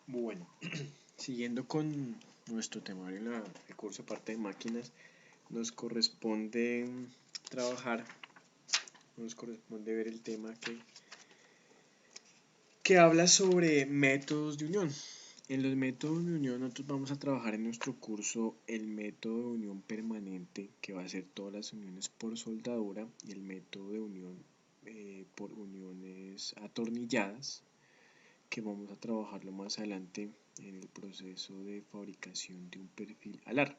Bueno, siguiendo con nuestro temario en el curso de parte de máquinas, nos corresponde trabajar, nos corresponde ver el tema que habla sobre métodos de unión. En los métodos de unión nosotros vamos a trabajar en nuestro curso el método de unión permanente, que va a ser todas las uniones por soldadura, y el método de unión por uniones atornilladas, que vamos a trabajarlo más adelante en el proceso de fabricación de un perfil alar.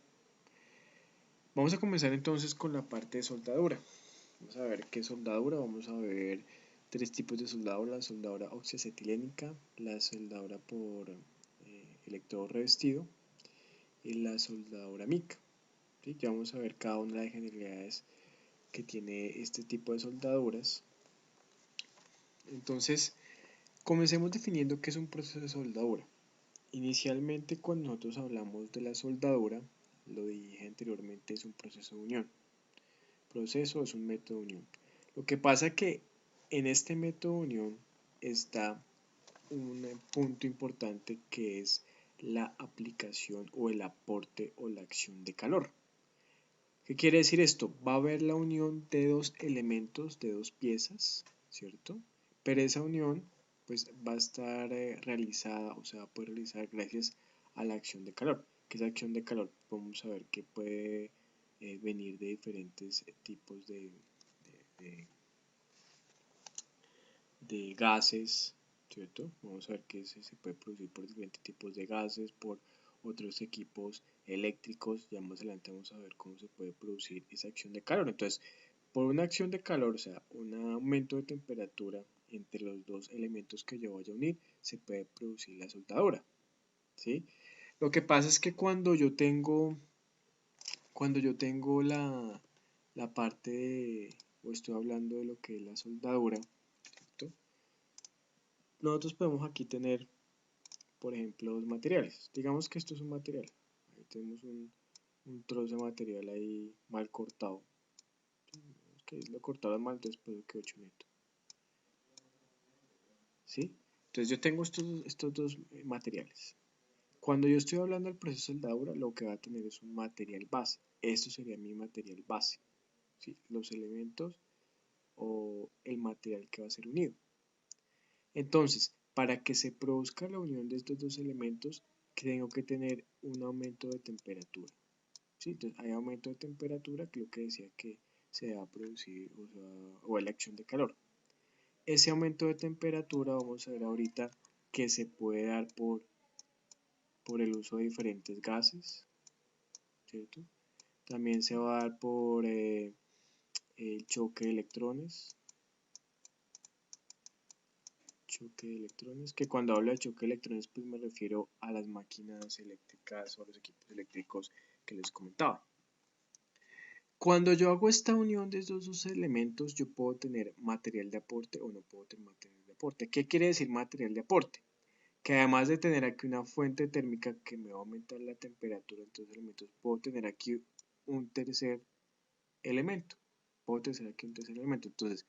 Vamos a comenzar entonces con la parte de soldadura. Vamos a ver qué es soldadura. Vamos a ver tres tipos de soldadura: la soldadura oxiacetilénica, la soldadura por electrodo revestido y la soldadura MIG. ¿Sí? Ya vamos a ver cada una de las generalidades que tiene este tipo de soldaduras. Entonces, comencemos definiendo qué es un proceso de soldadura. Inicialmente, cuando nosotros hablamos de la soldadura, lo dije anteriormente, es un proceso de unión. Proceso es un método de unión. Lo que pasa es que en este método de unión está un punto importante, que es la aplicación o el aporte o la acción de calor. ¿Qué quiere decir esto? Va a haber la unión de dos elementos, de dos piezas, ¿cierto? Pero esa unión pues va a estar realizada, o se va a poder realizar gracias a la acción de calor. ¿Qué es la acción de calor? Vamos a ver que puede venir de diferentes tipos de gases, ¿cierto? Vamos a ver que se puede producir por diferentes tipos de gases, por otros equipos eléctricos. Ya más adelante vamos a ver cómo se puede producir esa acción de calor. Entonces, por una acción de calor, o sea, un aumento de temperatura entre los dos elementos que yo vaya a unir, se puede producir la soldadura, ¿sí? Lo que pasa es que cuando yo tengo la parte o estoy hablando de lo que es la soldadura, ¿cierto? Nosotros podemos aquí tener, por ejemplo, dos materiales. Digamos que esto es un material. Ahí tenemos un trozo de material ahí mal cortado. Que lo cortaron mal, entonces puede que 8 neto. ¿Sí? Entonces yo tengo estos dos materiales. Cuando yo estoy hablando del proceso de soldadura, lo que va a tener es un material base. Esto sería mi material base. ¿Sí? Los elementos o el material que va a ser unido. Entonces, para que se produzca la unión de estos dos elementos, tengo que tener un aumento de temperatura. ¿Sí? Entonces, hay aumento de temperatura, que es lo que decía que se va a producir, o la acción de calor. Ese aumento de temperatura, vamos a ver ahorita, que se puede dar por el uso de diferentes gases, ¿cierto? También se va a dar por el choque de electrones, que cuando hablo de choque de electrones pues me refiero a las máquinas eléctricas o a los equipos eléctricos que les comentaba. Cuando yo hago esta unión de estos dos elementos, yo puedo tener material de aporte o no puedo tener material de aporte. ¿Qué quiere decir material de aporte? Que además de tener aquí una fuente térmica que me va a aumentar la temperatura de estos elementos, puedo tener aquí un tercer elemento. Entonces,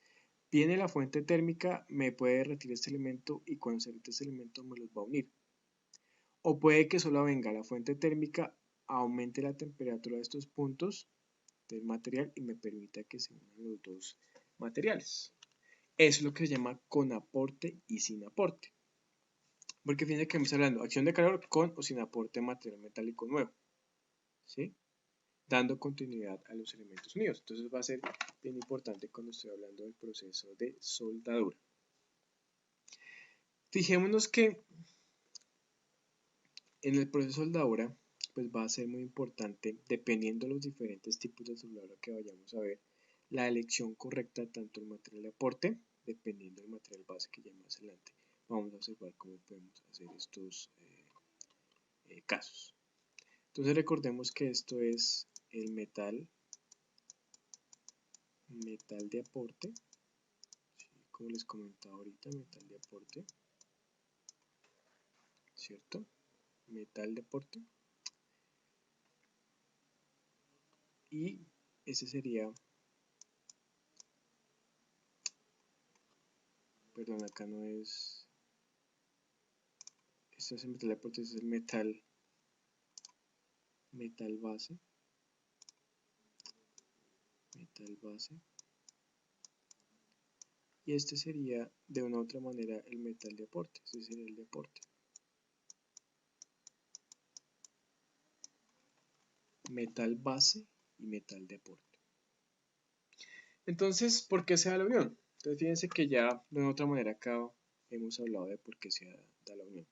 viene la fuente térmica, me puede derretir este elemento y cuando se derrite este elemento me los va a unir. O puede que solo venga la fuente térmica, aumente la temperatura de estos puntos del material y me permita que se unan los dos materiales. Eso es lo que se llama con aporte y sin aporte. Porque fíjense que me está hablando acción de calor con o sin aporte de material metálico nuevo, ¿sí? Dando continuidad a los elementos unidos. Entonces va a ser bien importante cuando estoy hablando del proceso de soldadura. Fijémonos que en el proceso de soldadura pues va a ser muy importante, dependiendo de los diferentes tipos de soldadura que vayamos a ver, la elección correcta tanto el material de aporte, dependiendo del material base, que ya más adelante vamos a observar cómo podemos hacer estos casos. Entonces recordemos que esto es el metal de aporte, ¿sí? Como les comentaba ahorita, metal de aporte, ¿cierto? Metal de aporte. Y ese sería, perdón, acá no es, este es el metal de aporte, este es el metal base, y este sería de una u otra manera el metal de aporte, este sería el de aporte. Metal base y metal de aporte. Entonces, ¿por qué se da la unión? Entonces, fíjense que ya de una u otra manera acá hemos hablado de por qué se da la unión.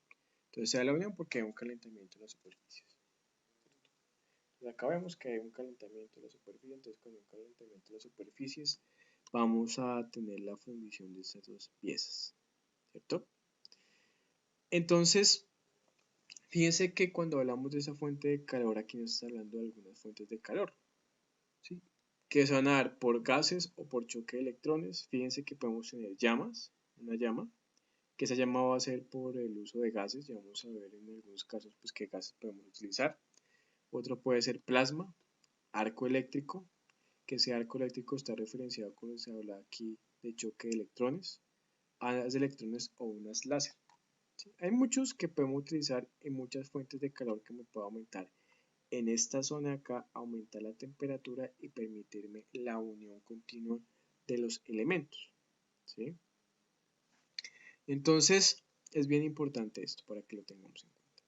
Entonces, se da la unión porque hay un calentamiento de las superficies. Entonces, acá vemos que hay un calentamiento de la superficie, entonces con un calentamiento de las superficies vamos a tener la fundición de estas dos piezas, ¿cierto? Entonces, fíjense que cuando hablamos de esa fuente de calor, aquí nos está hablando de algunas fuentes de calor, ¿sí? Que se van a dar por gases o por choque de electrones. Fíjense que podemos tener llamas, una llama, que esa llama va a ser por el uso de gases, ya vamos a ver en algunos casos pues qué gases podemos utilizar. Otro puede ser plasma, arco eléctrico, que ese arco eléctrico está referenciado con lo que se habla aquí de choque de electrones, alas de electrones o unas láser. ¿Sí? Hay muchos que podemos utilizar en muchas fuentes de calor que me puedo aumentar. En esta zona de acá aumenta la temperatura y permitirme la unión continua de los elementos, ¿sí? Entonces es bien importante esto para que lo tengamos en cuenta.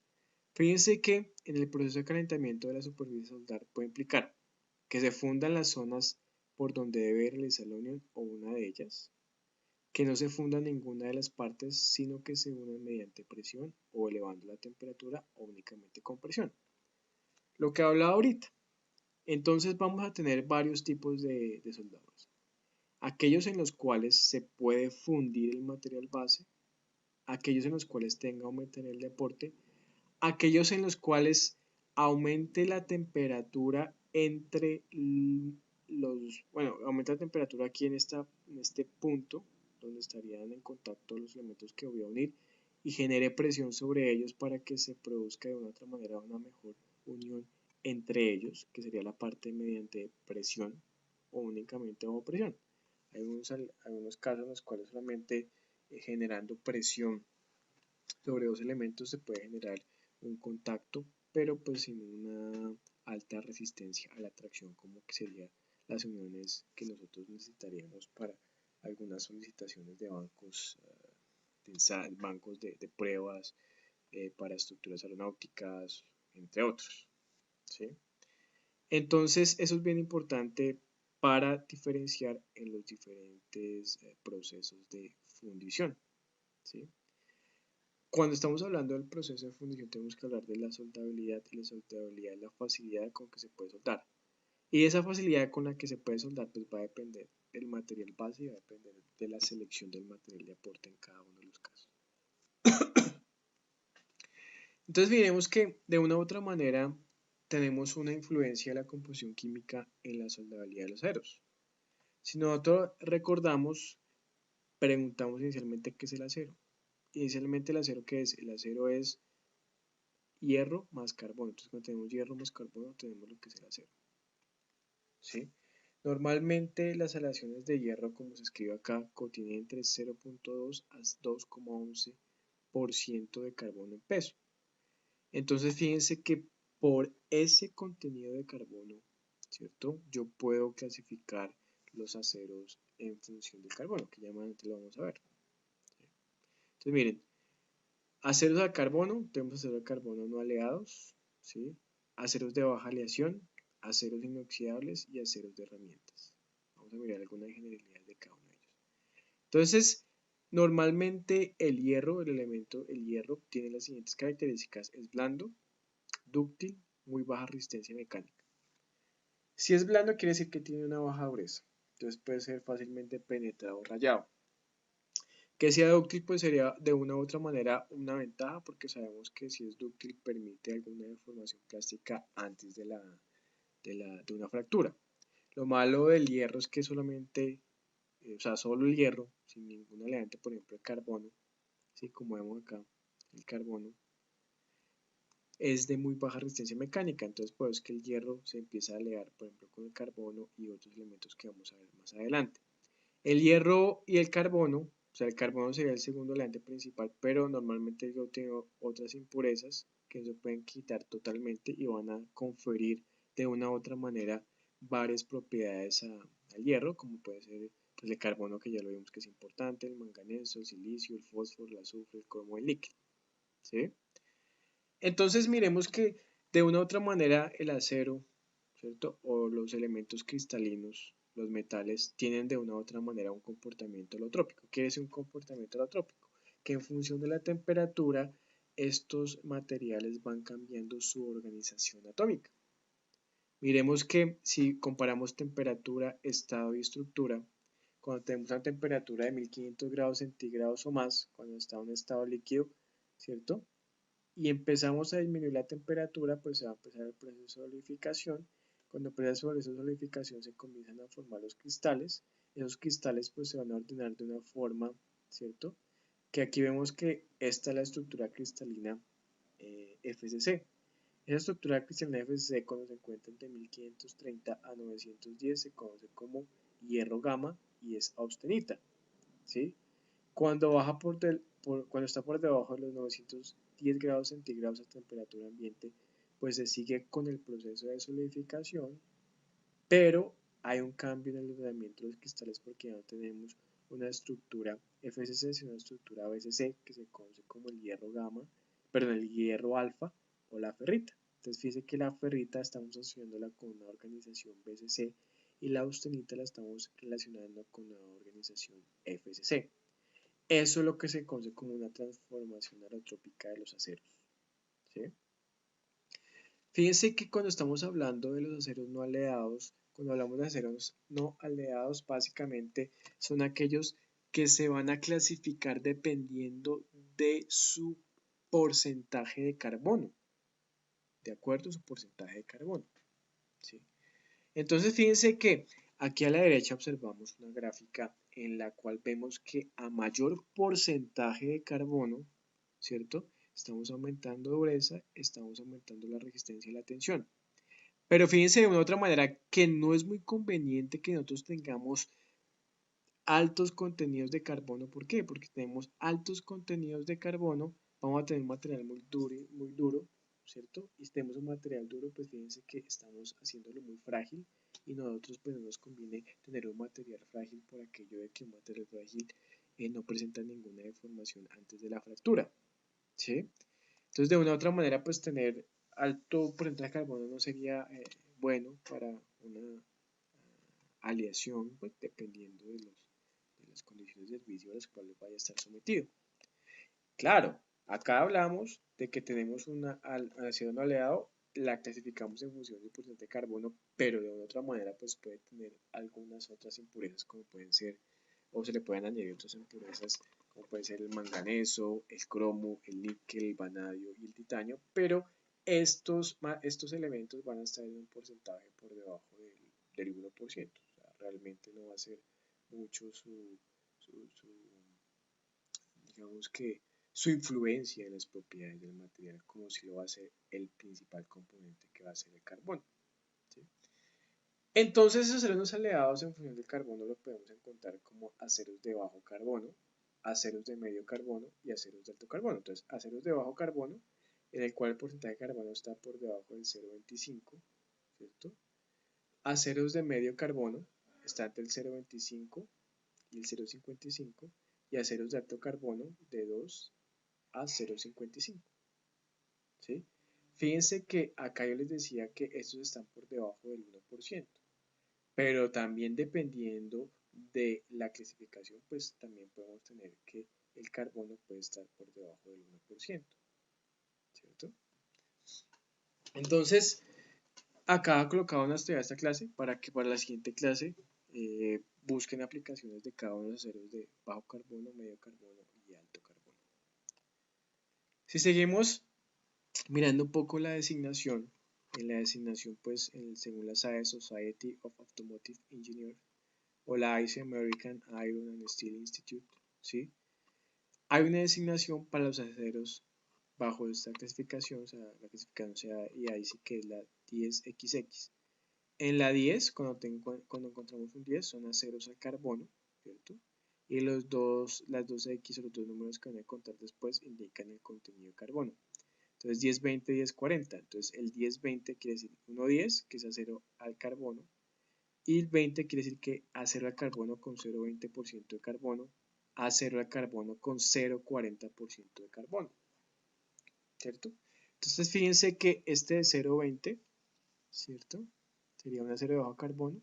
Fíjense que en el proceso de calentamiento de la superficie de soldar puede implicar que se fundan las zonas por donde debe realizar la unión o una de ellas, que no se funda ninguna de las partes, sino que se unan mediante presión o elevando la temperatura o únicamente con presión. Lo que hablaba ahorita. Entonces vamos a tener varios tipos de soldados. Aquellos en los cuales se puede fundir el material base, aquellos en los cuales tenga un material de aporte, aquellos en los cuales aumente la temperatura entre aumenta la temperatura aquí en este punto, donde estarían en contacto los elementos que voy a unir, y genere presión sobre ellos para que se produzca de una otra manera una mejor unión entre ellos, que sería la parte mediante presión o únicamente bajo presión. Hay algunos casos en los cuales solamente generando presión sobre dos elementos se puede generar un contacto, pero pues sin una alta resistencia a la tracción, como que serían las uniones que nosotros necesitaríamos para algunas solicitaciones de bancos, de pruebas, para estructuras aeronáuticas, entre otros, ¿sí? Entonces, eso es bien importante para diferenciar en los diferentes procesos de fundición, ¿sí? Cuando estamos hablando del proceso de fundición tenemos que hablar de la soldabilidad, y la soldabilidad es la facilidad con que se puede soldar. Y esa facilidad con la que se puede soldar pues va a depender del material base y va a depender de la selección del material de aporte en cada uno de los casos. Entonces miremos que de una u otra manera tenemos una influencia de la composición química en la soldabilidad de los aceros. Si nosotros recordamos, preguntamos inicialmente qué es el acero. Inicialmente el acero, ¿qué es? El acero es hierro más carbono. Entonces cuando tenemos hierro más carbono tenemos lo que es el acero, ¿sí? Normalmente las aleaciones de hierro, como se escribe acá, contienen entre 0.2 a 2,11% de carbono en peso. Entonces fíjense que por ese contenido de carbono, ¿cierto? Yo puedo clasificar los aceros en función del carbono, que ya más adelante lo vamos a ver. Entonces miren, aceros de carbono, tenemos aceros de carbono no aleados, ¿sí? Aceros de baja aleación, aceros inoxidables y aceros de herramientas. Vamos a mirar algunas generalidades de cada uno de ellos. Entonces, normalmente el hierro, el hierro tiene las siguientes características: es blando, dúctil, muy baja resistencia mecánica. Si es blando quiere decir que tiene una baja dureza, entonces puede ser fácilmente penetrado o rayado. Que sea dúctil pues sería de una u otra manera una ventaja, porque sabemos que si es dúctil permite alguna deformación plástica antes de una fractura. Lo malo del hierro es que solamente, o sea, solo el hierro, sin ningún aleante, por ejemplo el carbono, ¿sí? Como vemos acá, el carbono es de muy baja resistencia mecánica, entonces por eso es que el hierro se empieza a alear, por ejemplo, con el carbono y otros elementos que vamos a ver más adelante. El hierro y el carbono sea, el carbono sería el segundo elemento principal, pero normalmente yo tengo otras impurezas que se pueden quitar totalmente y van a conferir de una u otra manera varias propiedades al hierro, como puede ser pues, el carbono, que ya lo vimos que es importante, el manganeso, el silicio, el fósforo, el azufre, el cromo, el níquel. ¿Sí? Entonces miremos que de una u otra manera el acero, ¿cierto? O los elementos cristalinos, los metales, tienen de una u otra manera un comportamiento alotrópico. ¿Qué es un comportamiento alotrópico? Que en función de la temperatura, estos materiales van cambiando su organización atómica. Miremos que si comparamos temperatura, estado y estructura, cuando tenemos una temperatura de 1500 grados centígrados o más, cuando está en un estado líquido, ¿cierto? Y empezamos a disminuir la temperatura, pues se va a empezar el proceso de solidificación. Cuando empieza el proceso de solidificación se comienzan a formar los cristales. Esos cristales pues se van a ordenar de una forma, ¿cierto? Que aquí vemos que esta es la estructura cristalina FCC. Esa estructura cristalina FCC cuando se encuentra entre 1530 a 910 se conoce como hierro gamma y es austenita, ¿sí? Cuando baja cuando está por debajo de los 910 grados centígrados a temperatura ambiente, pues se sigue con el proceso de solidificación, pero hay un cambio en el ordenamiento de los cristales porque ya no tenemos una estructura FCC, sino una estructura BCC que se conoce como el hierro gamma, perdón, el hierro alfa o la ferrita. Entonces fíjense que la ferrita estamos asociándola con una organización BCC y la austenita la estamos relacionando con una organización FCC. Eso es lo que se conoce como una transformación alotrópica de los aceros. ¿Sí? Fíjense que cuando estamos hablando de los aceros no aleados, cuando hablamos de aceros no aleados, básicamente son aquellos que se van a clasificar dependiendo de su porcentaje de carbono. ¿De acuerdo? Su porcentaje de carbono. ¿Sí? Entonces fíjense que aquí a la derecha observamos una gráfica en la cual vemos que a mayor porcentaje de carbono, ¿cierto? Estamos aumentando dureza, estamos aumentando la resistencia y la tensión. Pero fíjense de una otra manera que no es muy conveniente que nosotros tengamos altos contenidos de carbono. ¿Por qué? Porque tenemos altos contenidos de carbono, vamos a tener un material muy duro, ¿cierto? Y si tenemos un material duro, pues fíjense que estamos haciéndolo muy frágil y nosotros pues no nos conviene tener un material frágil por aquello de que un material frágil no presenta ninguna deformación antes de la fractura, ¿sí? Entonces de una u otra manera pues tener alto porcentaje de carbono no sería bueno para una aleación, pues dependiendo de las condiciones de servicio a las cuales vaya a estar sometido. Claro, acá hablamos de que tenemos una aleación no aleado, la clasificamos en función del porcentaje de carbono, pero de otra manera pues puede tener algunas otras impurezas como pueden ser, o se le pueden añadir otras impurezas como puede ser el manganeso, el cromo, el níquel, el vanadio y el titanio, pero estos elementos van a estar en un porcentaje por debajo del 1%. O sea, realmente no va a ser mucho digamos que su influencia en las propiedades del material, como si lo va a ser el principal componente que va a ser el carbono. ¿Sí? Entonces, esos aceros aleados en función del carbono los podemos encontrar como aceros de bajo carbono, aceros de medio carbono y aceros de alto carbono. Entonces, aceros de bajo carbono, en el cual el porcentaje de carbono está por debajo del 0,25, ¿cierto? Aceros de medio carbono, está entre el 0,25 y el 0,55, y aceros de alto carbono de 2 a 0,55. ¿Sí? Fíjense que acá yo les decía que estos están por debajo del 1%, pero también dependiendo de la clasificación, pues también podemos tener que el carbono puede estar por debajo del 1%, ¿cierto? Entonces, acá he colocado una estudiada esta clase para que para la siguiente clase busquen aplicaciones de cada uno de los aceros de bajo carbono, medio carbono y alto carbono. Si seguimos mirando un poco la designación, en la designación pues según la SAE, Society of Automotive Engineers, o la ICE, American Iron and Steel Institute, ¿sí? Hay una designación para los aceros bajo esta clasificación, o sea, la clasificación sea IAIC, que es la 10XX. En la 10, cuando encontramos un 10, son aceros al carbono, ¿cierto? y las dos X o los dos números que van a contar después indican el contenido de carbono. Entonces 10, 20, 10, 40. Entonces el 10, 20 quiere decir 1, 10, que es acero al carbono. Y el 20 quiere decir que acero al carbono con 0,20% de carbono, acero al carbono con 0,40% de carbono. ¿Cierto? Entonces fíjense que este de 0,20, ¿cierto? Sería un acero de bajo carbono,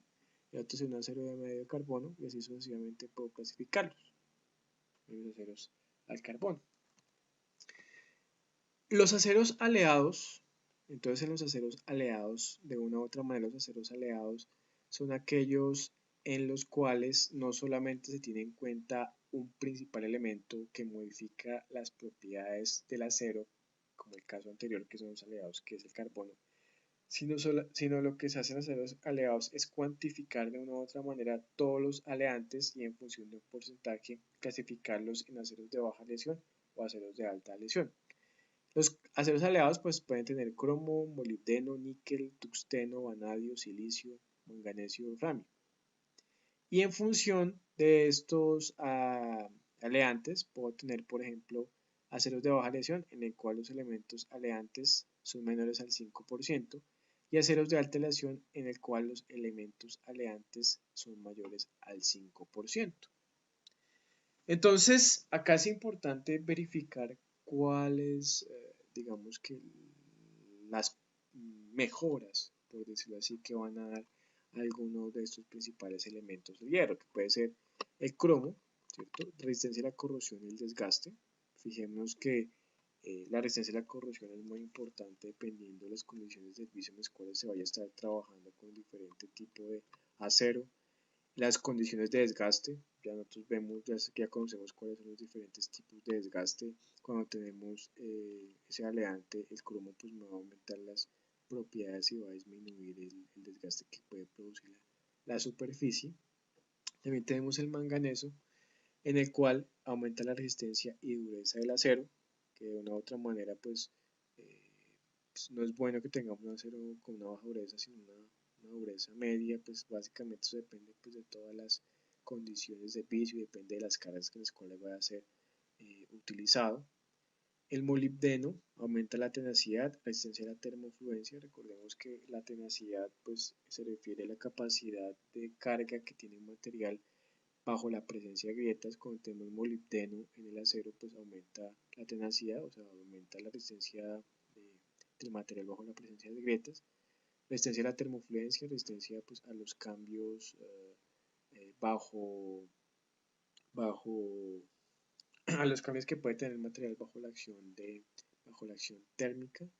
y otro sería un acero de medio carbono, y así sucesivamente puedo clasificarlos, los aceros al carbono. Los aceros aleados, entonces en los aceros aleados, de una u otra manera los aceros aleados son aquellos en los cuales no solamente se tiene en cuenta un principal elemento que modifica las propiedades del acero, como el caso anterior que son los aleados, que es el carbono, sino lo que se hace en aceros aleados es cuantificar de una u otra manera todos los aleantes y en función de un porcentaje clasificarlos en aceros de baja lesión o aceros de alta lesión. Los aceros aleados pues pueden tener cromo, molibdeno, níquel, tungsteno, vanadio, silicio, manganesio, ramio. Y en función de estos aleantes puedo tener, por ejemplo, aceros de baja lesión en el cual los elementos aleantes son menores al 5% y aceros de alta lesión en el cual los elementos aleantes son mayores al 5%. Entonces, acá es importante verificar cuáles, digamos que las mejoras, por decirlo así, que van a dar algunos de estos principales elementos del hierro, que puede ser el cromo, ¿cierto? Resistencia a la corrosión y el desgaste. Fijémonos que la resistencia a la corrosión es muy importante dependiendo de las condiciones del piso en las cuales se vaya a estar trabajando con diferente tipo de acero. Las condiciones de desgaste, ya nosotros vemos, ya conocemos cuáles son los diferentes tipos de desgaste. Cuando tenemos ese aleante, el cromo pues me va a aumentar las propiedades y va a disminuir el desgaste que puede producir la superficie. También tenemos el manganeso, en el cual aumenta la resistencia y dureza del acero, que de una u otra manera pues, no es bueno que tengamos un acero con una baja dureza, sino una dureza media, pues básicamente eso depende pues, de todas las condiciones de piso y depende de las cargas con las cuales va a ser utilizado. El molibdeno aumenta la tenacidad, resistencia a la termofluencia. Recordemos que la tenacidad pues, se refiere a la capacidad de carga que tiene un material bajo la presencia de grietas. Cuando tenemos molibdeno en el acero, pues aumenta la tenacidad, o sea, aumenta la resistencia del material bajo la presencia de grietas. Resistencia a la termofluencia, resistencia pues, a los cambios bajo a los cambios que puede tener el material bajo la acción térmica.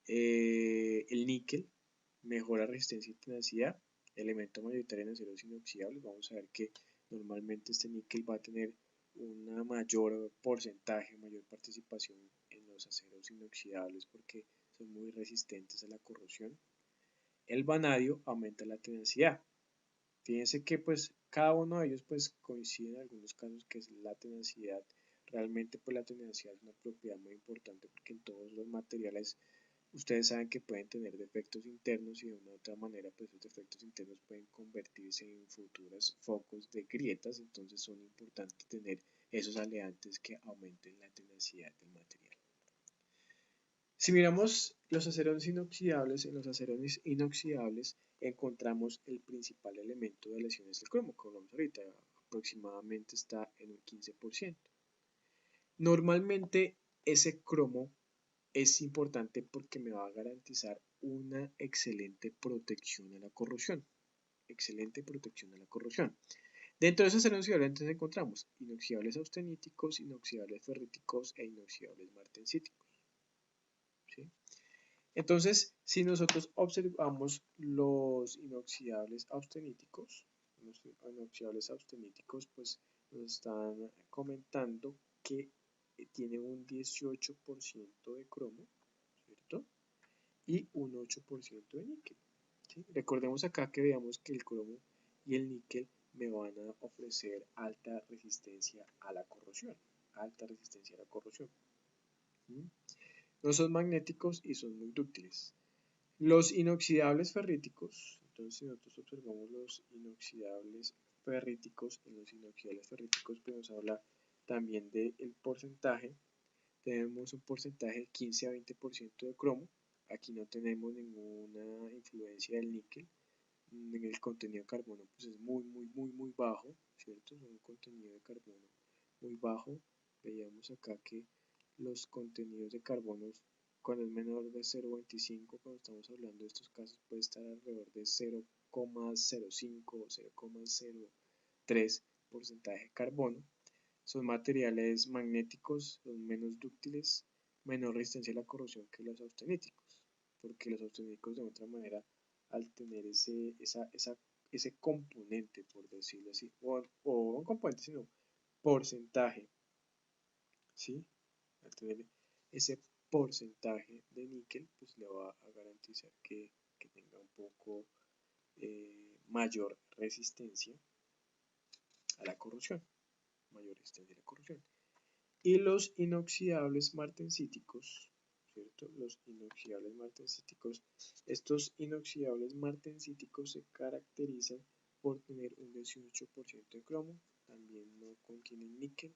El níquel mejora resistencia y tenacidad, elemento mayoritario en aceros inoxidables. Vamos a ver que normalmente este níquel va a tener una mayor porcentaje, mayor participación en los aceros inoxidables porque son muy resistentes a la corrosión. El vanadio aumenta la tenacidad. Fíjense que pues cada uno de ellos pues coincide en algunos casos que es la tenacidad. Realmente pues la tenacidad es una propiedad muy importante porque en todos los materiales ustedes saben que pueden tener defectos internos y de una u otra manera pues esos defectos internos pueden convertirse en futuros focos de grietas, entonces son importantes tener esos aleantes que aumenten la tenacidad del material. Si miramos los aceros inoxidables, en los aceros inoxidables encontramos el principal elemento de lesiones del cromo, como vamos ahorita, aproximadamente está en un 15%. Normalmente ese cromo es importante porque me va a garantizar una excelente protección a la corrosión. Excelente protección a la corrosión. Dentro de esos aceros inoxidables encontramos inoxidables austeníticos, inoxidables ferríticos e inoxidables martensíticos. ¿Sí? Entonces, si nosotros observamos los inoxidables austeníticos, pues nos están comentando que tiene un 18% de cromo, ¿cierto? Y un 8% de níquel. ¿Sí? Recordemos acá que veamos que el cromo y el níquel me van a ofrecer alta resistencia a la corrosión. Alta resistencia a la corrosión. ¿Sí? No son magnéticos y son muy dúctiles. Los inoxidables ferríticos, entonces si nosotros observamos los inoxidables ferríticos, en los inoxidables ferríticos, pues nos habla también del porcentaje. Tenemos un porcentaje de 15 a 20% de cromo. Aquí no tenemos ninguna influencia del níquel. En el contenido de carbono pues es muy bajo, ¿cierto? Es un contenido de carbono muy bajo. Veíamos acá que los contenidos de carbono cuando es menor de 0,25, cuando estamos hablando de estos casos, puede estar alrededor de 0,05 o 0,03 porcentaje de carbono. Son materiales magnéticos, son menos dúctiles, menor resistencia a la corrosión que los austeníticos, porque los austeníticos de otra manera, al tener ese componente, por decirlo así, o un componente, sino porcentaje, ¿sí? Al tener ese porcentaje de níquel, pues le va a garantizar que tenga un poco mayor resistencia a la corrosión, mayor resistencia a la corrosión. Y los inoxidables martensíticos, ¿cierto? Los inoxidables martensíticos, estos inoxidables martensíticos se caracterizan por tener un 18% de cromo, también no contienen níquel,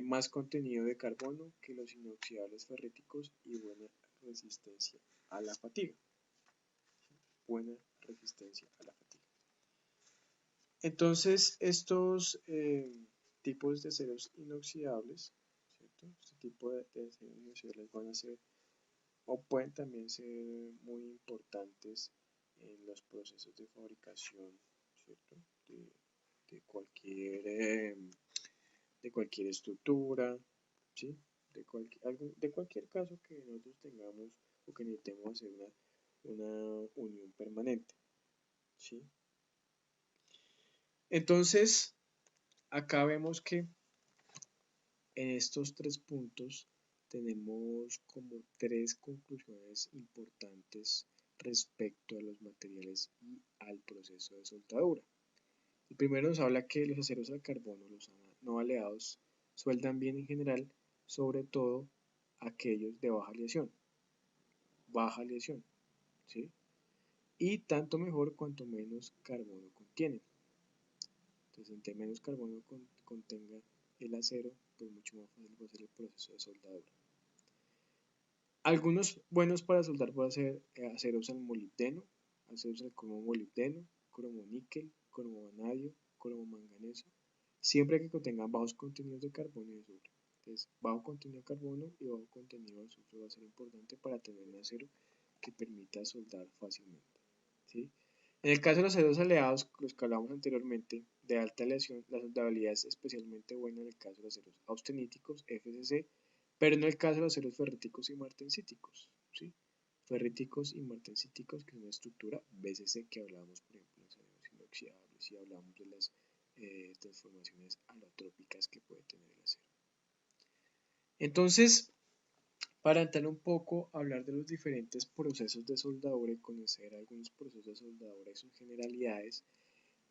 más contenido de carbono que los inoxidables ferríticos y buena resistencia a la fatiga. Buena resistencia a la fatiga. Entonces, estos tipos de aceros inoxidables, ¿cierto? Este tipo de aceros inoxidables van a ser o pueden también ser muy importantes en los procesos de fabricación, ¿cierto? De cualquier estructura, ¿sí? De cualquier caso que nosotros tengamos o que necesitemos hacer una unión permanente, ¿sí? Entonces, acá vemos que en estos tres puntos tenemos como tres conclusiones importantes respecto a los materiales y al proceso de soldadura. El primero nos habla que los aceros al carbono, los no aleados, sueldan bien en general, sobre todo aquellos de baja aleación, ¿sí? Y tanto mejor cuanto menos carbono contienen. Entonces, entre menos carbono contenga el acero, pues mucho más fácil va a ser el proceso de soldadura. Algunos buenos para soldar pueden ser aceros al molibdeno, aceros al cromo molibdeno, cromo níquel, cromo vanadio, cromo manganeso, siempre que contengan bajos contenidos de carbono y azufre. Entonces, bajo contenido de carbono y bajo contenido de azufre va a ser importante para tener un acero que permita soldar fácilmente, ¿sí? En el caso de los aceros aleados, los que hablamos anteriormente, de alta aleación, la soldabilidad es especialmente buena en el caso de los aceros austeníticos, FCC, pero no en el caso de los aceros ferríticos y martensíticos, ¿sí? Ferríticos y martensíticos, que es una estructura BCC que hablábamos, por ejemplo, en los aceros inoxidables y hablamos de las transformaciones alotrópicas que puede tener el acero. Entonces, para entrar un poco a hablar de los diferentes procesos de soldadura y conocer algunos procesos de soldadura y sus generalidades,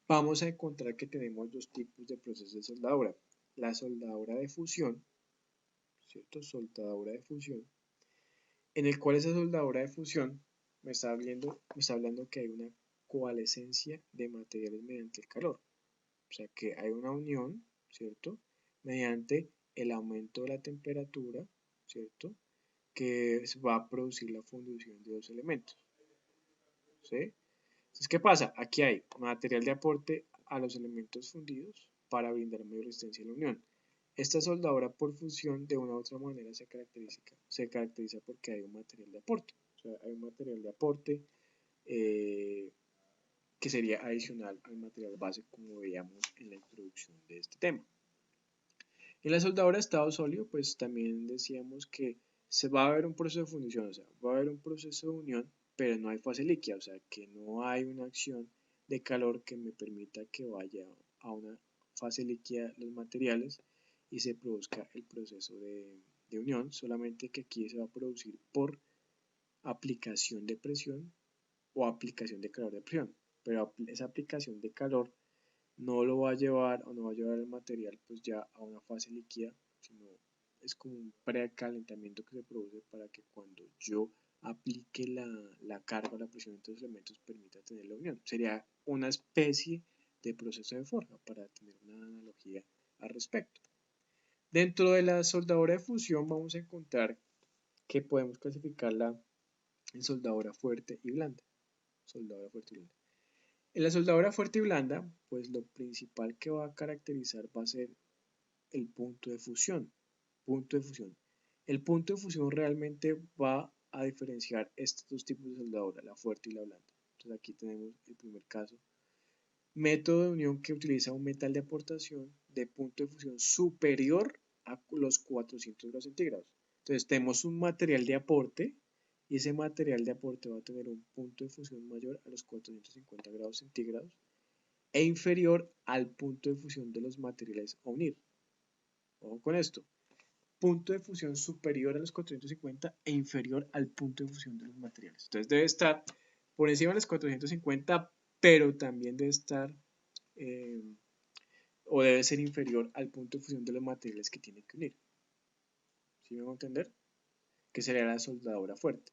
vamos a encontrar que tenemos dos tipos de procesos de soldadura. La soldadura de fusión, ¿cierto? Soldadura de fusión, en el cual esa soldadura de fusión me está hablando que hay una coalescencia de materiales mediante el calor. O sea que hay una unión, ¿cierto? Mediante el aumento de la temperatura, ¿cierto? Que va a producir la fundición de dos elementos, ¿sí? Entonces, ¿qué pasa? Aquí hay material de aporte a los elementos fundidos para brindar mayor resistencia a la unión. Esta soldadura por fusión de una u otra manera se caracteriza porque hay un material de aporte. O sea, hay un material de aporte que sería adicional al material base como veíamos en la introducción de este tema. En la soldadura de estado sólido, pues también decíamos que se va a ver un proceso de fundición, o sea, va a haber un proceso de unión, pero no hay fase líquida, o sea, que no hay una acción de calor que me permita que vaya a una fase líquida los materiales y se produzca el proceso de unión, solamente que aquí se va a producir por aplicación de presión o aplicación de calor de presión, pero esa aplicación de calor no lo va a llevar o no va a llevar el material pues ya a una fase líquida, sino es como un precalentamiento que se produce para que cuando yo aplique la carga o la presión entre los elementos permita tener la unión. Sería una especie de proceso de forja para tener una analogía al respecto. Dentro de la soldadura de fusión vamos a encontrar que podemos clasificarla en soldadura fuerte y blanda. Soldadura fuerte y blanda. En la soldadura fuerte y blanda, pues lo principal que va a caracterizar va a ser el punto de fusión. Punto de fusión. El punto de fusión realmente va a diferenciar estos dos tipos de soldadura, la fuerte y la blanda. Entonces aquí tenemos el primer caso. Método de unión que utiliza un metal de aportación de punto de fusión superior a los 400 grados centígrados. Entonces tenemos un material de aporte y ese material de aporte va a tener un punto de fusión mayor a los 450 grados centígrados e inferior al punto de fusión de los materiales a unir. Ojo con esto. Punto de fusión superior a los 450 e inferior al punto de fusión de los materiales. Entonces debe estar por encima de los 450, pero también debe estar o debe ser inferior al punto de fusión de los materiales que tiene que unir. ¿Sí me van a entender? Que sería la soldadura fuerte.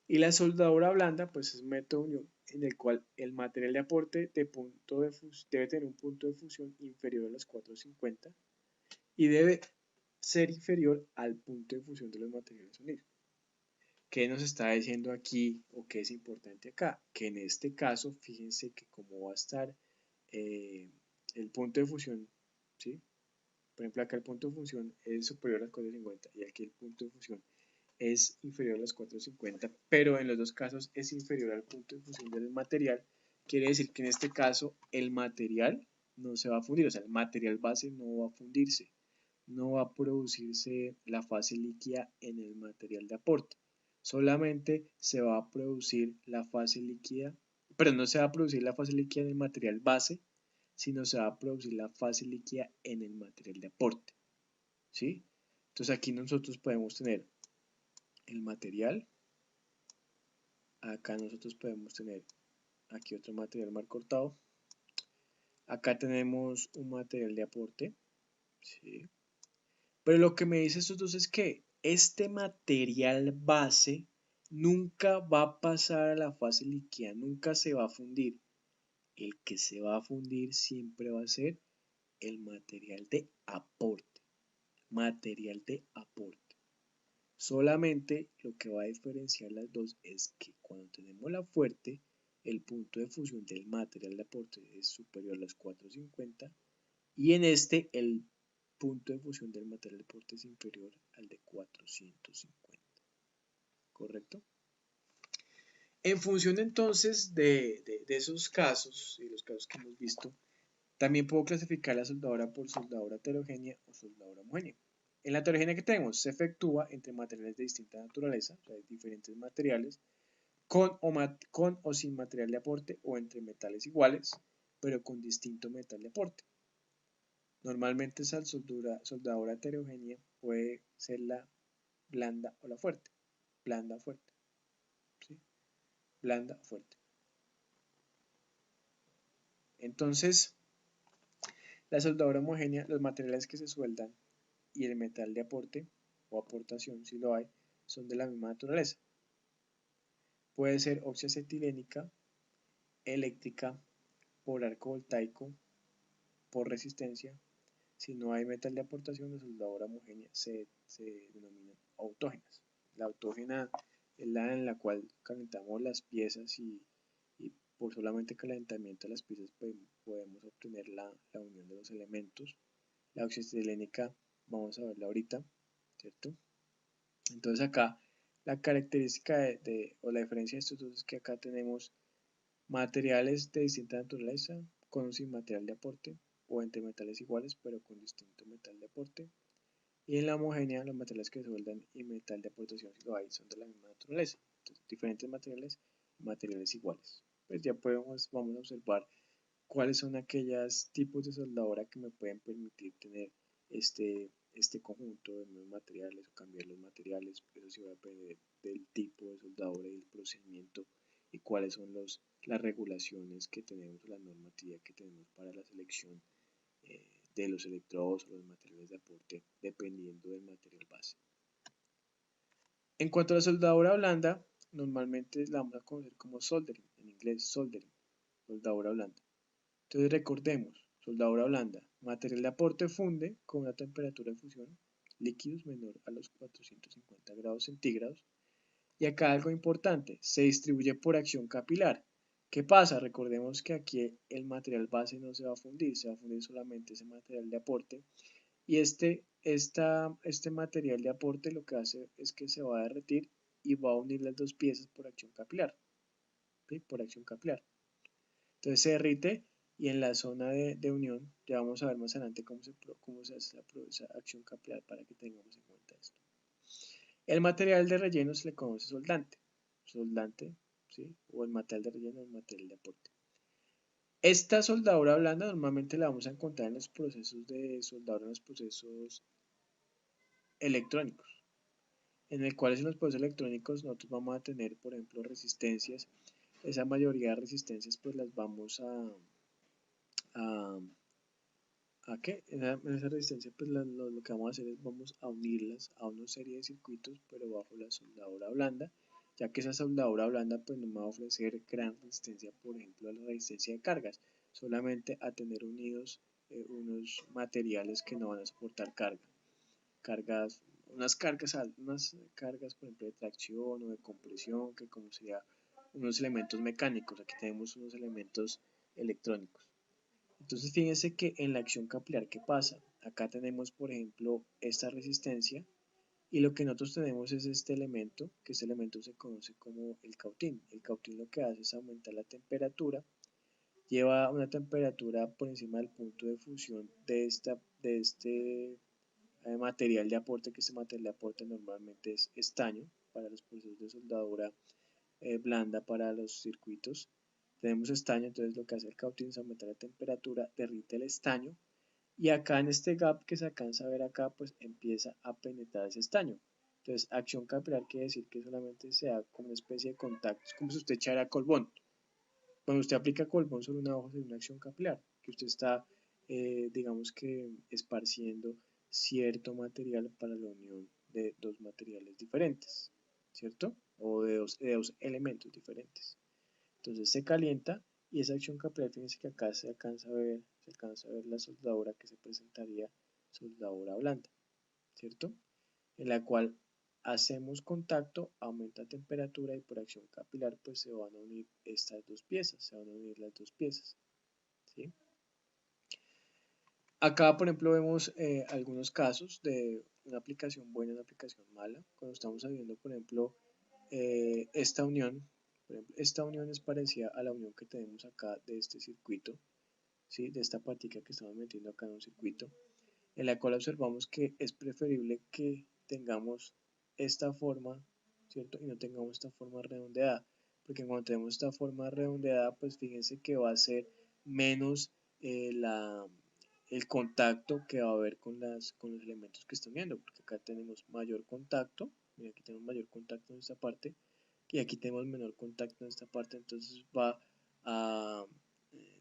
Y la soldadura blanda, pues es un método de unión en el cual el material de aporte debe tener un punto de fusión inferior a los 450 y debe ser inferior al punto de fusión de los materiales unidos. ¿Qué nos está diciendo aquí o qué es importante acá? Que en este caso, fíjense que como va a estar el punto de fusión, ¿sí? Por ejemplo, acá el punto de fusión es superior a las 450 y aquí el punto de fusión es inferior a las 450, pero en los dos casos es inferior al punto de fusión del material. Quiere decir que en este caso el material no se va a fundir, o sea, el material base no va a fundirse, no va a producirse la fase líquida en el material de aporte. Solamente se va a producir la fase líquida, pero no se va a producir la fase líquida en el material base, sino se va a producir la fase líquida en el material de aporte. ¿Sí? Entonces aquí nosotros podemos tener el material, acá nosotros podemos tener aquí otro material mal cortado, acá tenemos un material de aporte, ¿sí? Pero lo que me dice estos dos es que este material base nunca va a pasar a la fase líquida, nunca se va a fundir. El que se va a fundir siempre va a ser el material de aporte. Material de aporte. Solamente lo que va a diferenciar las dos es que cuando tenemos la fuerte, el punto de fusión del material de aporte es superior a los 450 y en este el punto de fusión del material de aporte es inferior al de 450. ¿Correcto? En función entonces de esos casos y los casos que hemos visto, también puedo clasificar la soldadura por soldadura heterogénea o soldadura homogénea. En la heterogénea que tenemos se efectúa entre materiales de distinta naturaleza, o sea, diferentes materiales, con o sin material de aporte o entre metales iguales, pero con distinto metal de aporte. Normalmente esa soldadura heterogénea puede ser la blanda o la fuerte. Blanda o fuerte. ¿Sí? Blanda o fuerte. Entonces, la soldadura homogénea, los materiales que se sueldan y el metal de aporte o aportación, si lo hay, son de la misma naturaleza. Puede ser oxiacetilénica, eléctrica, por arco voltaico, por resistencia. Si no hay metal de aportación, la soldadura homogénea se denomina autógenas. La autógena es la en la cual calentamos las piezas y por solamente calentamiento de las piezas podemos obtener la unión de los elementos. La oxiacetilénica vamos a verla ahorita, ¿cierto? Entonces acá la característica o la diferencia de estos dos es que acá tenemos materiales de distinta naturaleza con o sin material de aporte o entre metales iguales pero con distinto metal de aporte. Y en la homogénea los materiales que se sueldan y metal de aportación si lo hay son de la misma naturaleza. Entonces, diferentes materiales y materiales iguales. Pues ya vamos a observar cuáles son aquellos tipos de soldadura que me pueden permitir tener este conjunto de nuevos materiales o cambiar los materiales. Eso sí va a depender del tipo de soldadura y el procedimiento y cuáles son las regulaciones que tenemos, la normatividad que tenemos para la selección de los electrodos o los materiales de aporte dependiendo del material base. En cuanto a la soldadura blanda, normalmente la vamos a conocer como soldering, en inglés soldering, soldadura blanda. Entonces recordemos, soldadura blanda, material de aporte funde con una temperatura de fusión líquidos menor a los 450 grados centígrados. Y acá algo importante, se distribuye por acción capilar. ¿Qué pasa? Recordemos que aquí el material base no se va a fundir, se va a fundir solamente ese material de aporte. Y este material de aporte lo que hace es que se va a derretir y va a unir las dos piezas por acción capilar. ¿Sí? Por acción capilar. Entonces se derrite y en la zona de unión, ya vamos a ver más adelante cómo se hace esa acción capilar para que tengamos en cuenta esto. El material de relleno se le conoce soldante, ¿sí? O el material de relleno o el material de aporte. Esta soldadura blanda normalmente la vamos a encontrar en los procesos de soldadura, en los procesos electrónicos, en el cual en los procesos electrónicos nosotros vamos a tener, por ejemplo, resistencias. Esa mayoría de resistencias pues las vamos a ¿a qué? En esa resistencia pues lo que vamos a hacer es vamos a unirlas a una serie de circuitos pero bajo la soldadura blanda, ya que esa soldadura blanda pues no me va a ofrecer gran resistencia, por ejemplo, a la resistencia de cargas, solamente a tener unidos unos materiales que no van a soportar cargas, unas cargas por ejemplo de tracción o de compresión, que como sería unos elementos mecánicos, aquí tenemos unos elementos electrónicos. Entonces fíjense que en la acción capilar, ¿qué pasa? Acá tenemos, por ejemplo, esta resistencia y lo que nosotros tenemos es este elemento, que este elemento se conoce como el cautín. El cautín lo que hace es aumentar la temperatura, lleva una temperatura por encima del punto de fusión de este material de aporte, que este material de aporte normalmente es estaño para los procesos de soldadura blanda para los circuitos. Tenemos estaño, entonces lo que hace el cautín es aumentar la temperatura, derrite el estaño y acá en este gap que se alcanza a ver acá, pues empieza a penetrar ese estaño. Entonces, acción capilar quiere decir que solamente se da como una especie de contacto, es como si usted echara colbón. Cuando usted aplica colbón sobre una hoja, es una acción capilar, que usted está, digamos que, esparciendo cierto material para la unión de dos materiales diferentes, ¿cierto? O de dos elementos diferentes. Entonces se calienta y esa acción capilar, fíjense que acá se alcanza a ver la soldadura que se presentaría soldadura blanda, ¿cierto? En la cual hacemos contacto, aumenta temperatura y por acción capilar pues se van a unir estas dos piezas, se van a unir las dos piezas, ¿sí? Acá, por ejemplo, vemos algunos casos de una aplicación buena y una aplicación mala. Cuando estamos viendo, por ejemplo, esta unión, esta unión es parecida a la unión que tenemos acá de este circuito, ¿sí? De esta patica que estamos metiendo acá en un circuito, en la cual observamos que es preferible que tengamos esta forma, ¿cierto? Y no tengamos esta forma redondeada, porque cuando tenemos esta forma redondeada, pues fíjense que va a ser menos el contacto que va a haber con los elementos que están viendo, porque acá tenemos mayor contacto, y aquí tenemos mayor contacto en esta parte, y aquí tenemos menor contacto en esta parte, entonces va a,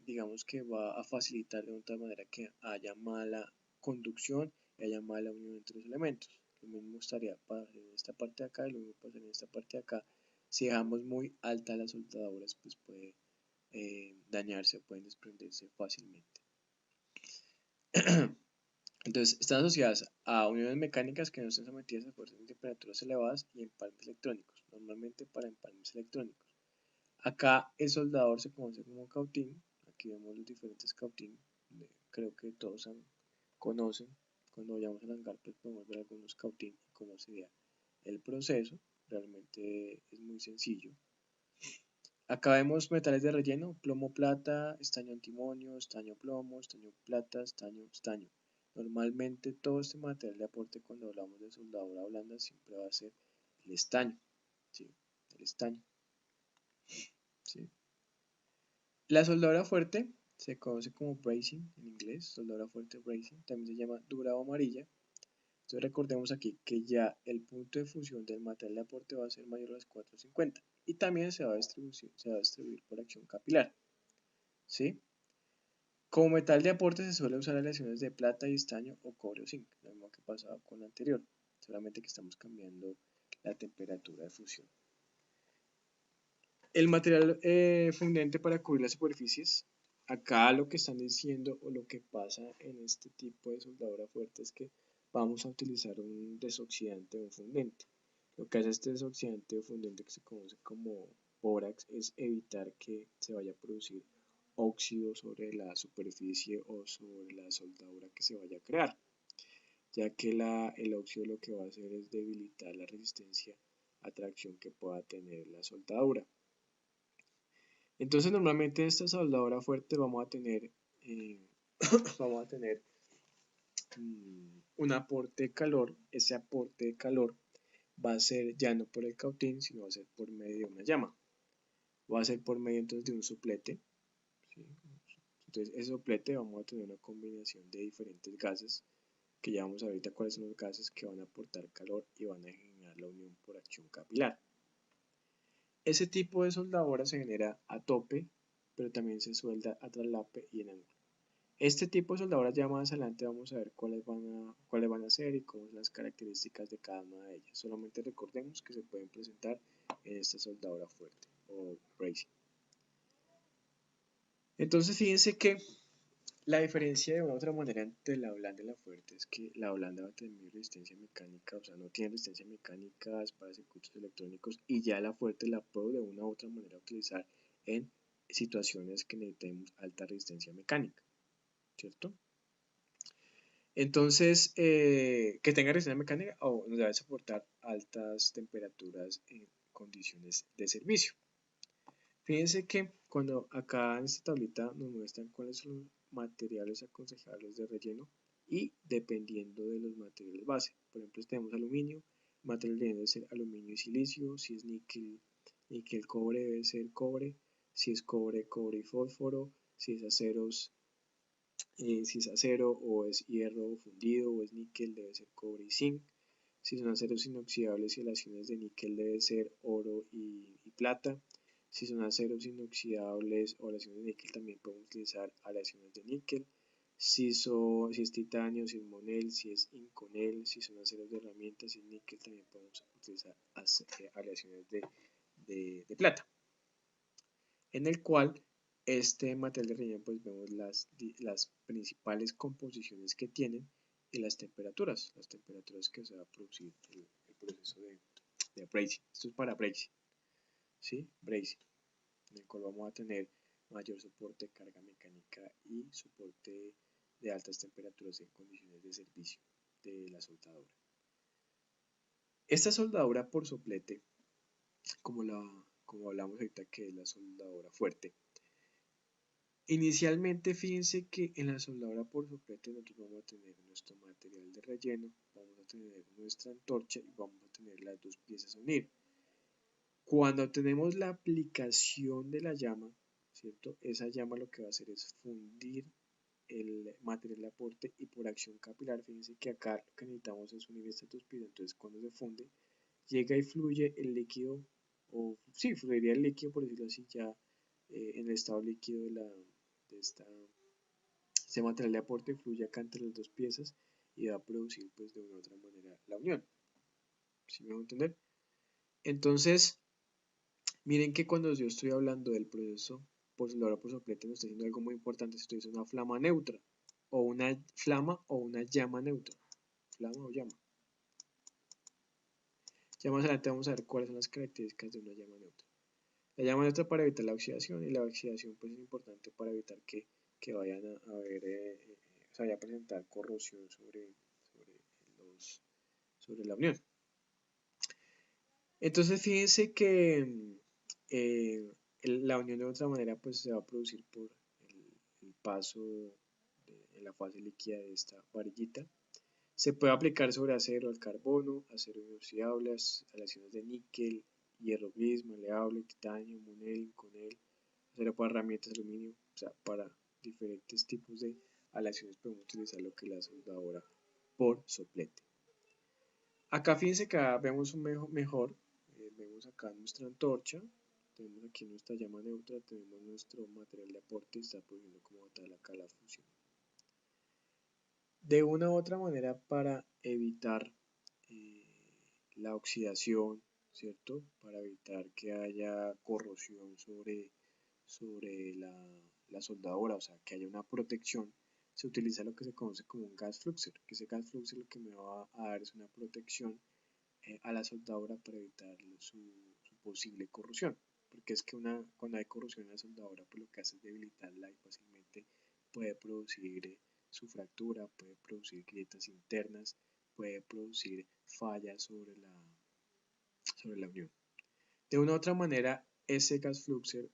digamos que va a facilitar de otra manera que haya mala conducción y haya mala unión entre los elementos. Lo mismo estaría para en esta parte de acá y lo mismo pasa en esta parte de acá. Si dejamos muy alta las soldaduras, pues puede dañarse, pueden desprenderse fácilmente. Entonces, están asociadas a uniones mecánicas que no están sometidas a fuerzas y temperaturas elevadas y empalmes electrónicos, normalmente para empalmes electrónicos. Acá el soldador se conoce como cautín, aquí vemos los diferentes cautín, creo que todos conocen, cuando vayamos al hangar pues podemos ver algunos cautín y cómo sería el proceso, realmente es muy sencillo. Acá vemos metales de relleno, plomo plata, estaño antimonio, estaño plomo, estaño plata, estaño estaño. Normalmente todo este material de aporte cuando hablamos de soldadura blanda siempre va a ser el estaño, ¿sí? El estaño, ¿sí? La soldadura fuerte se conoce como bracing en inglés, soldadura fuerte bracing, también se llama dura o amarilla. Entonces recordemos aquí que ya el punto de fusión del material de aporte va a ser mayor a las 450 y también se va a distribuir por acción capilar, ¿sí? Como metal de aporte se suele usar aleaciones de plata y estaño o cobre o zinc, lo mismo que pasaba con la anterior, solamente que estamos cambiando la temperatura de fusión. El material fundente para cubrir las superficies acá lo que están diciendo o lo que pasa en este tipo de soldadura fuerte es que vamos a utilizar un desoxidante o un fundente. Lo que hace este desoxidante o fundente, que se conoce como bórax, es evitar que se vaya a producir óxido sobre la superficie o sobre la soldadura que se vaya a crear, ya que el óxido lo que va a hacer es debilitar la resistencia a tracción que pueda tener la soldadura. Entonces normalmente en esta soldadura fuerte vamos a tener, vamos a tener un aporte de calor. Ese aporte de calor va a ser ya no por el cautín, sino va a ser por medio de una llama. Va a ser por medio entonces de un soplete, ¿sí? Entonces ese soplete vamos a tener una combinación de diferentes gases, que ya vamos a ver ahorita cuáles son los gases que van a aportar calor y van a generar la unión por acción capilar. Ese tipo de soldadura se genera a tope, pero también se suelda a traslape y en ángulo. Este tipo de soldaduras ya más adelante vamos a ver cuáles van a ser y cómo son las características de cada una de ellas. Solamente recordemos que se pueden presentar en esta soldadura fuerte o bracing. Entonces fíjense que la diferencia de una u otra manera entre la blanda y la fuerte es que la blanda va a tener resistencia mecánica, o sea, no tiene resistencia mecánica para circuitos electrónicos, y ya la fuerte la puedo de una u otra manera utilizar en situaciones que necesitemos alta resistencia mecánica, ¿cierto? Entonces, que tenga resistencia mecánica o nos debe soportar altas temperaturas en condiciones de servicio. Fíjense que cuando acá en esta tablita nos muestran cuáles son los materiales aconsejables de relleno y dependiendo de los materiales base. Por ejemplo, si tenemos aluminio, el material debe ser aluminio y silicio. Si es níquel, níquel, cobre, debe ser cobre. Si es cobre, cobre y fósforo. Si es acero o es hierro fundido o es níquel, debe ser cobre y zinc. Si son aceros inoxidables y aleaciones de níquel, debe ser oro y plata. Si son aceros inoxidables o aleaciones de níquel, también podemos utilizar aleaciones de níquel. Si es titanio, si es monel, si es inconel, si son aceros de herramientas, si es níquel, también podemos utilizar aleaciones de plata. En el cual este material de relleno pues vemos las principales composiciones que tienen y las temperaturas que se va a producir el proceso de bracing. Esto es para bracing, ¿sí? Bracing, en el cual vamos a tener mayor soporte de carga mecánica y soporte de altas temperaturas en condiciones de servicio de la soldadura. Esta soldadura por soplete, como hablamos ahorita que es la soldadura fuerte, inicialmente fíjense que en la soldadura por soplete nosotros vamos a tener nuestro material de relleno, vamos a tener nuestra antorcha y vamos a tener las dos piezas a unir. Cuando tenemos la aplicación de la llama, ¿cierto? Esa llama lo que va a hacer es fundir el material de aporte y por acción capilar, fíjense que acá lo que necesitamos es unir estas dos piezas, entonces cuando se funde, llega y fluye el líquido, o sí, fluiría el líquido por decirlo así, ya en el estado líquido de este material de aporte fluye acá entre las dos piezas y va a producir pues de una u otra manera la unión. ¿Sí me va a entender? Entonces, miren que cuando yo estoy hablando del proceso por soldadura por soplete, me estoy diciendo algo muy importante. Esto es una flama neutra, o una flama o una llama neutra. Flama o llama. Ya más adelante vamos a ver cuáles son las características de una llama neutra. La llama neutra para evitar la oxidación, y la oxidación pues es importante para evitar que vayan a haber, se vaya a presentar corrosión sobre la unión. Entonces fíjense que la unión de otra manera pues se va a producir por el paso en la fase líquida de esta varillita. Se puede aplicar sobre acero al carbono, acero inoxidable, aleaciones de níquel, hierro gris, maleable, titanio, monel, inconel, acero para herramientas, aluminio, o sea, para diferentes tipos de aleaciones podemos utilizar lo que es la soldadura por soplete. Acá fíjense que vemos un mejor, vemos acá nuestra antorcha, tenemos aquí nuestra llama neutra, tenemos nuestro material de aporte y está produciendo como tal acá la fusión. De una u otra manera para evitar la oxidación, ¿cierto? Para evitar que haya corrosión sobre la soldadura, o sea, que haya una protección, se utiliza lo que se conoce como un gas fluxer, que ese gas fluxer lo que me va a dar es una protección a la soldadura para evitar su posible corrosión. Porque es que cuando hay corrosión en la soldadura, pues lo que hace es debilitarla y fácilmente puede producir su fractura, puede producir grietas internas, puede producir fallas sobre la unión. De una u otra manera, ese gas fluxer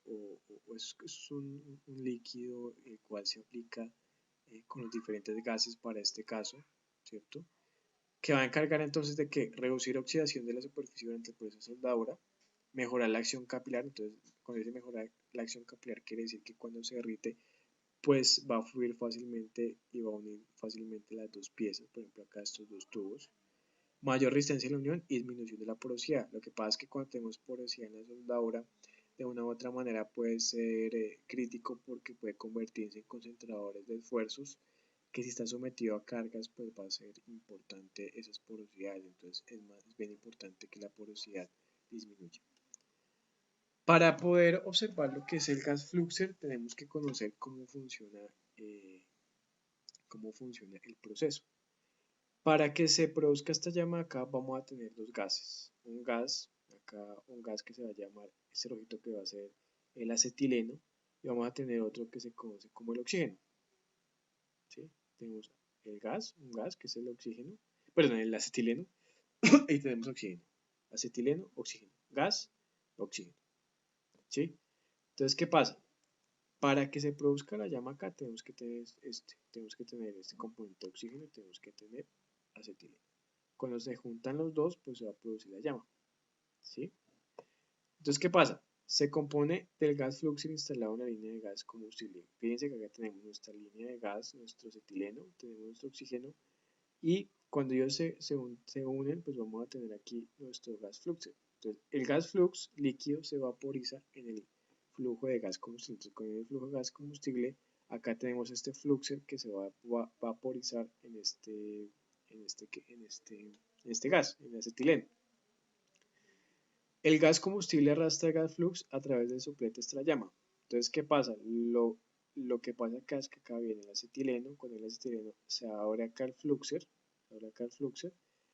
es un líquido el cual se aplica con los diferentes gases para este caso, ¿cierto? Que va a encargar entonces de que reducir oxidación de la superficie durante el proceso de soldadura, mejorar la acción capilar. Entonces, cuando dice mejorar la acción capilar, quiere decir que cuando se derrite, pues va a fluir fácilmente y va a unir fácilmente las dos piezas, por ejemplo acá estos dos tubos. Mayor resistencia en la unión y disminución de la porosidad. Lo que pasa es que cuando tenemos porosidad en la soldadura, de una u otra manera puede ser crítico porque puede convertirse en concentradores de esfuerzos que si está sometido a cargas, pues va a ser importante esas porosidades. Entonces es bien importante que la porosidad disminuya. Para poder observar lo que es el gas fluxer, tenemos que conocer eh, cómo funciona el proceso. Para que se produzca esta llama acá vamos a tener dos gases. Un gas que se va a llamar, este rojito que va a ser el acetileno, y vamos a tener otro que se conoce como el oxígeno. ¿Sí? Tenemos un gas que es el oxígeno, perdón, el acetileno, y tenemos oxígeno. Acetileno, oxígeno. Gas, oxígeno. ¿Sí? Entonces, ¿qué pasa? Para que se produzca la llama acá tenemos que tener este componente de oxígeno y tenemos que tener acetileno. Cuando se juntan los dos, pues se va a producir la llama. ¿Sí? Entonces, ¿qué pasa? Se compone del gas fluxer instalado en la línea de gas combustible. Fíjense que acá tenemos nuestra línea de gas, nuestro acetileno, tenemos nuestro oxígeno y cuando ellos se unen, pues vamos a tener aquí nuestro gas fluxer. Entonces, el gas flux líquido se vaporiza en el flujo de gas combustible. Entonces, con el flujo de gas combustible, acá tenemos este fluxer que se va a vaporizar en este gas, en el acetileno. El gas combustible arrastra el gas flux a través del soplete hasta la llama. Entonces, ¿qué pasa? Lo que pasa acá es que acá viene el acetileno, con el acetileno se abre acá el fluxer,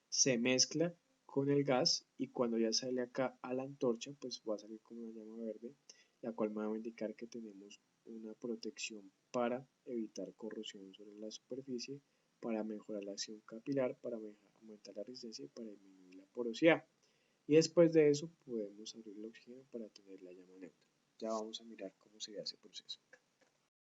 se mezcla con el gas y cuando ya sale acá a la antorcha, pues va a salir como una llama verde, la cual me va a indicar que tenemos una protección para evitar corrosión sobre la superficie, para mejorar la acción capilar, para aumentar la resistencia y para disminuir la porosidad. Y después de eso podemos abrir el oxígeno para tener la llama neutra. Ya vamos a mirar cómo sería ese proceso.